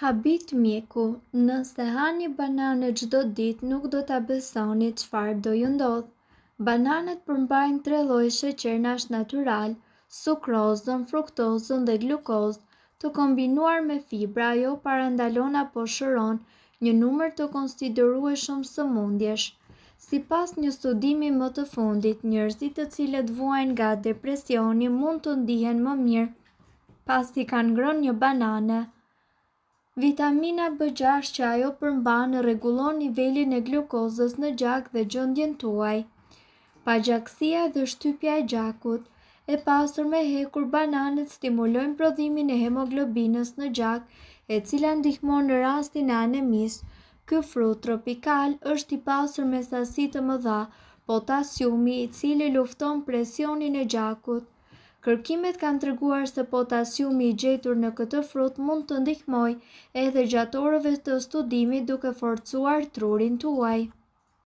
Habit mjeku, nëse hani banane çdo ditë nuk do ta besoni çfarë do ju ndodh. Bananet përmbajnë 3 lloje sheqernash natyral, sukrozën, fruktozën dhe glukozë, të kombinuar me fibra. Ajo parandalon apo shëron një numër të konsiderueshëm sëmundjesh. Sipas një studimi më të fundit, njerëzit të cilët vuajnë nga depresioni mund të ndihen më mirë pasi kanë ngrënë një banane. Vitamina B6 që ajo përmban rregullon nivelin e glukozës në gjak dhe gjendjen tuaj. Pagjaksia dhe shtypja e gjakut. E pasur me hekur, bananet stimulojnë prodhimin e hemoglobinës në gjak, e cila ndihmon në rastin e anemisë. Ky frut tropikal është i pasur me sasi të mëdha potasiumi, i cili lufton presionin e gjakut. Kërkimet kanë treguar se potasiumi i gjetur në këtë frut mund të ndihmojë edhe gjatë orëve të studimit duke forcuar trurin tuaj.